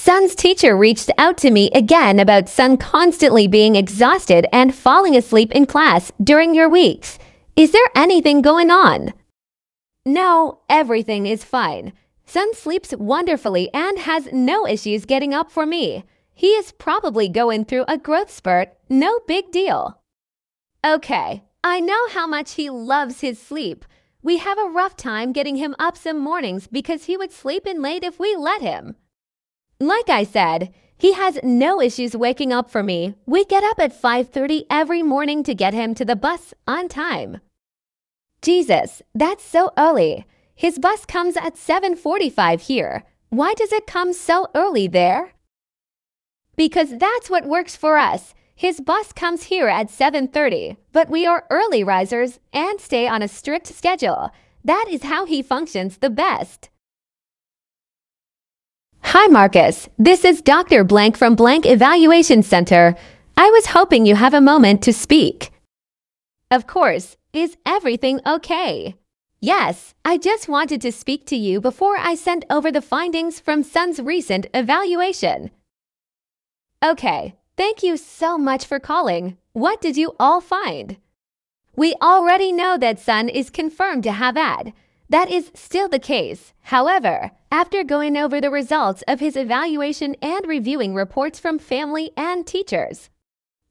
Sun's teacher reached out to me again about Sun constantly being exhausted and falling asleep in class during your weeks. Is there anything going on? No, everything is fine. Sun sleeps wonderfully and has no issues getting up for me. He is probably going through a growth spurt, no big deal. Okay, I know how much he loves his sleep. We have a rough time getting him up some mornings because he would sleep in late if we let him. Like I said, he has no issues waking up for me. We get up at 5:30 every morning to get him to the bus on time. Jesus, that's so early. His bus comes at 7:45 here. Why does it come so early there? Because that's what works for us. His bus comes here at 7:30, but we are early risers and stay on a strict schedule. That is how he functions the best. Hi Marcus, this is Dr. Blank from Blank Evaluation Center. I was hoping you have a moment to speak. Of course, is everything okay? Yes, I just wanted to speak to you before I sent over the findings from Sun's recent evaluation. Okay, thank you so much for calling. What did you all find? We already know that Sun is confirmed to have AD. That is still the case. However, after going over the results of his evaluation and reviewing reports from family and teachers,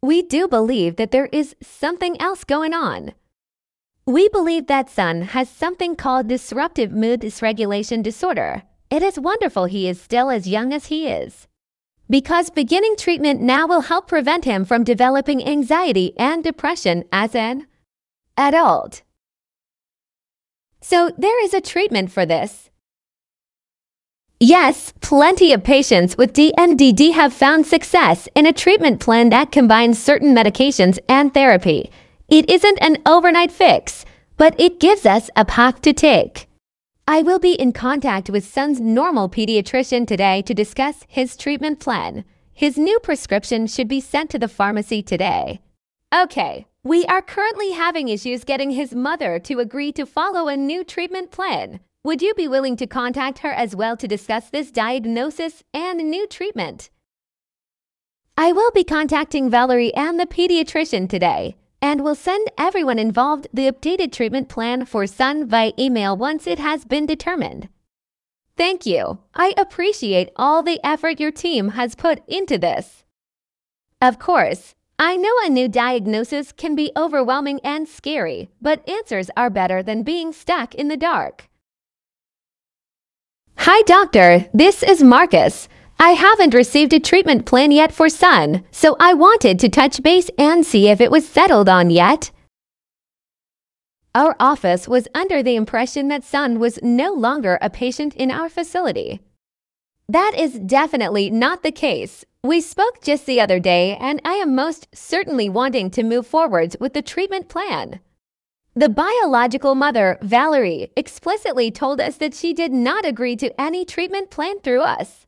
we do believe that there is something else going on. We believe that Sun has something called disruptive mood dysregulation disorder. It is wonderful he is still as young as he is, because beginning treatment now will help prevent him from developing anxiety and depression as an adult. So there is a treatment for this. Yes, plenty of patients with DMDD have found success in a treatment plan that combines certain medications and therapy. It isn't an overnight fix, but it gives us a path to take. I will be in contact with Sun's normal pediatrician today to discuss his treatment plan. His new prescription should be sent to the pharmacy today. Okay, we are currently having issues getting his mother to agree to follow a new treatment plan. Would you be willing to contact her as well to discuss this diagnosis and new treatment? I will be contacting Valerie and the pediatrician today, and will send everyone involved the updated treatment plan for Sun via email once it has been determined. Thank you. I appreciate all the effort your team has put into this. Of course, I know a new diagnosis can be overwhelming and scary, but answers are better than being stuck in the dark. Hi doctor, this is Marcus. I haven't received a treatment plan yet for Sun, so I wanted to touch base and see if it was settled on yet. Our office was under the impression that Sun was no longer a patient in our facility. That is definitely not the case. We spoke just the other day, and I am most certainly wanting to move forwards with the treatment plan. The biological mother, Valerie, explicitly told us that she did not agree to any treatment plan through us,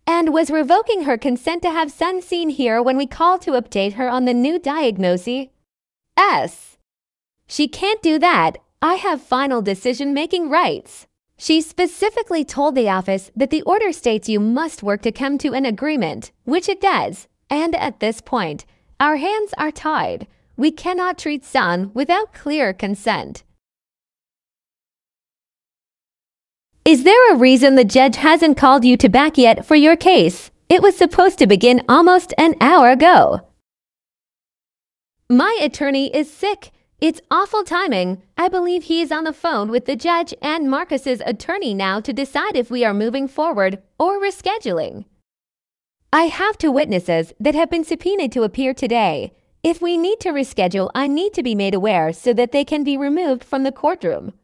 and was revoking her consent to have Sun seen here when we called to update her on the new diagnosis. She can't do that. I have final decision-making rights. She specifically told the office that the order states you must work to come to an agreement, which it does, and at this point, our hands are tied. We cannot treat Sun without clear consent. Is there a reason the judge hasn't called you to back yet for your case? It was supposed to begin almost an hour ago. My attorney is sick. It's awful timing. I believe he is on the phone with the judge and Marcus's attorney now to decide if we are moving forward or rescheduling. I have two witnesses that have been subpoenaed to appear today. If we need to reschedule, I need to be made aware so that they can be removed from the courtroom.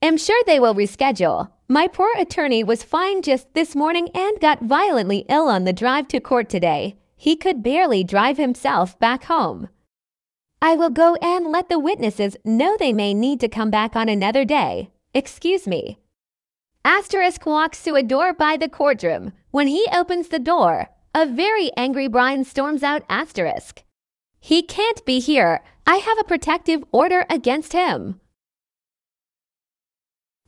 I'm sure they will reschedule. My poor attorney was fine just this morning and got violently ill on the drive to court today. He could barely drive himself back home. I will go and let the witnesses know they may need to come back on another day. Excuse me. Asterisk walks to a door by the courtroom. When he opens the door, a very angry Brian storms out asterisk. He can't be here. I have a protective order against him.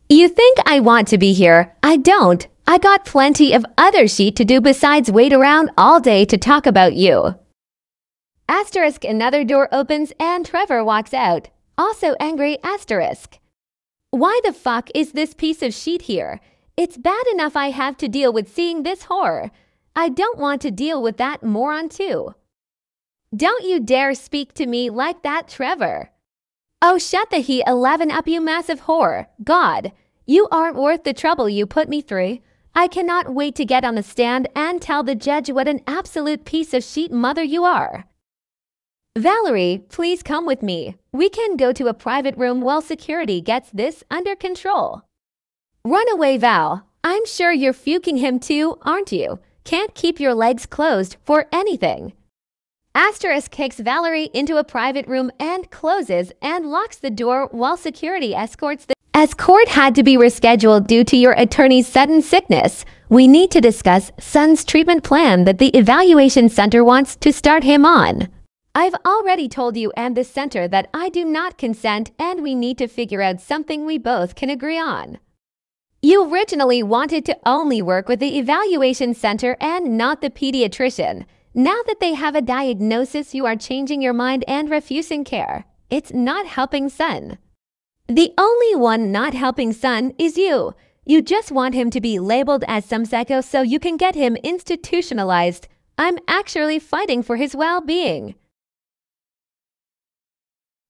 You think I want to be here? I don't. I got plenty of other shit to do besides wait around all day to talk about you. Asterisk, another door opens and Trevor walks out. Also angry, asterisk. Why the fuck is this piece of shit here? It's bad enough I have to deal with seeing this horror. I don't want to deal with that moron too. Don't you dare speak to me like that, Trevor. Oh, shut the heat 11 up, you massive whore. God, you aren't worth the trouble you put me through. I cannot wait to get on the stand and tell the judge what an absolute piece of shit mother you are. Valerie, please come with me. We can go to a private room while security gets this under control. Run away, Val. I'm sure you're fuking him too, aren't you? Can't keep your legs closed for anything. Asterisk kicks Valerie into a private room and closes and locks the door while security escorts the... As court had to be rescheduled due to your attorney's sudden sickness, we need to discuss Son's treatment plan that the evaluation center wants to start him on. I've already told you and the center that I do not consent and we need to figure out something we both can agree on. You originally wanted to only work with the evaluation center and not the pediatrician. Now that they have a diagnosis, you are changing your mind and refusing care. It's not helping Son. The only one not helping Son is you. You just want him to be labeled as some psycho so you can get him institutionalized. I'm actually fighting for his well-being.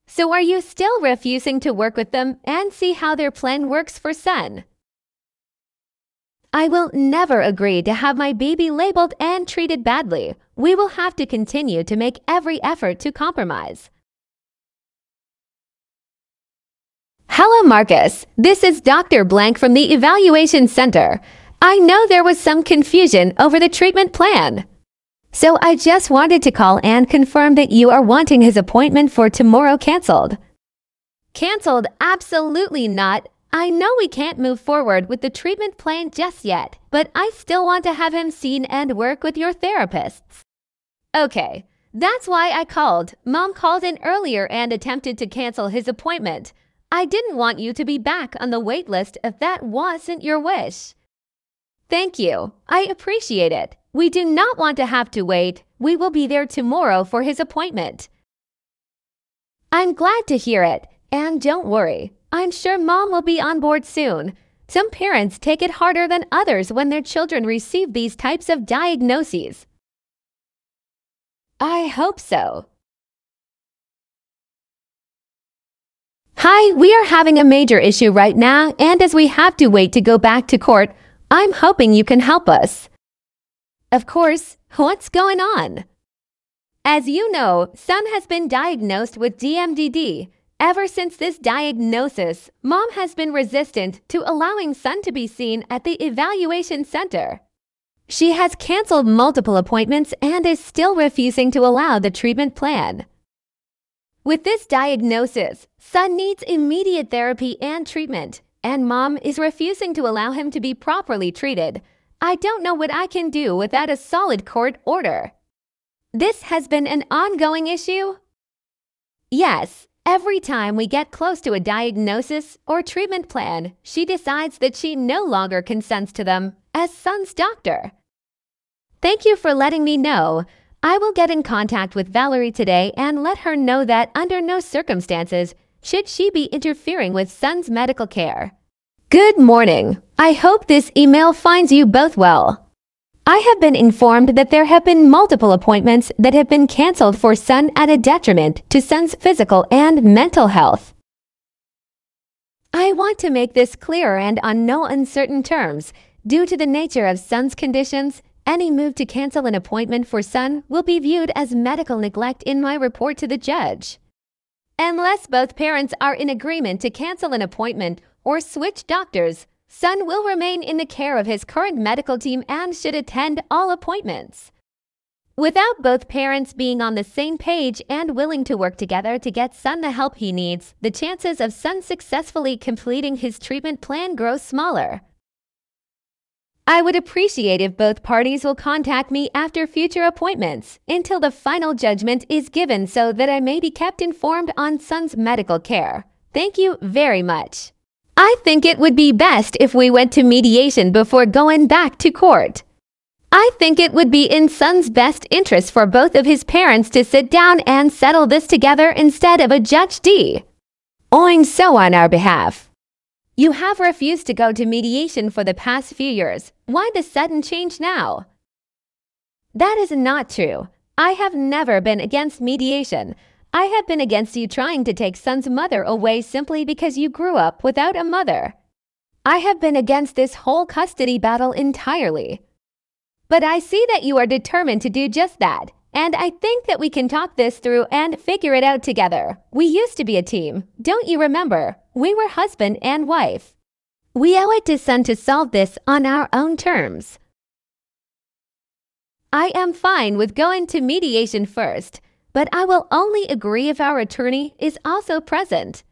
So are you still refusing to work with them and see how their plan works for Son? I will never agree to have my baby labeled and treated badly. We will have to continue to make every effort to compromise. Hello, Marcus. This is Dr. Blank from the Evaluation Center. I know there was some confusion over the treatment plan. So I just wanted to call and confirm that you are wanting his appointment for tomorrow canceled. Canceled? Absolutely not. I know we can't move forward with the treatment plan just yet, but I still want to have him seen and work with your therapists. Okay, that's why I called. Mom called in earlier and attempted to cancel his appointment. I didn't want you to be back on the wait list if that wasn't your wish. Thank you. I appreciate it. We do not want to have to wait. We will be there tomorrow for his appointment. I'm glad to hear it. And don't worry. I'm sure Mom will be on board soon. Some parents take it harder than others when their children receive these types of diagnoses. I hope so. Hi, we are having a major issue right now, and as we have to wait to go back to court, I'm hoping you can help us. Of course, what's going on? As you know, Son has been diagnosed with DMDD. Ever since this diagnosis, Mom has been resistant to allowing Son to be seen at the evaluation center. She has canceled multiple appointments and is still refusing to allow the treatment plan. With this diagnosis, Son needs immediate therapy and treatment, and Mom is refusing to allow him to be properly treated. I don't know what I can do without a solid court order. This has been an ongoing issue? Yes, every time we get close to a diagnosis or treatment plan, she decides that she no longer consents to them as Son's doctor. Thank you for letting me know. I will get in contact with Valerie today and let her know that under no circumstances should she be interfering with Son's medical care. Good morning. I hope this email finds you both well. I have been informed that there have been multiple appointments that have been canceled for Son at a detriment to Son's physical and mental health. I want to make this clear and on no uncertain terms. Due to the nature of Son's conditions, any move to cancel an appointment for Son will be viewed as medical neglect in my report to the judge. Unless both parents are in agreement to cancel an appointment or switch doctors, Son will remain in the care of his current medical team and should attend all appointments. Without both parents being on the same page and willing to work together to get Son the help he needs, the chances of Son successfully completing his treatment plan grow smaller. I would appreciate if both parties will contact me after future appointments until the final judgment is given so that I may be kept informed on Son's medical care. Thank you very much. I think it would be best if we went to mediation before going back to court. I think it would be in Son's best interest for both of his parents to sit down and settle this together instead of a Judge D. Oing so on our behalf. You have refused to go to mediation for the past few years. Why the sudden change now? That is not true. I have never been against mediation. I have been against you trying to take Son's mother away simply because you grew up without a mother. I have been against this whole custody battle entirely. But I see that you are determined to do just that, and I think that we can talk this through and figure it out together. We used to be a team, don't you remember? We were husband and wife. We owe it to Son to solve this on our own terms. I am fine with going to mediation first, but I will only agree if our attorney is also present.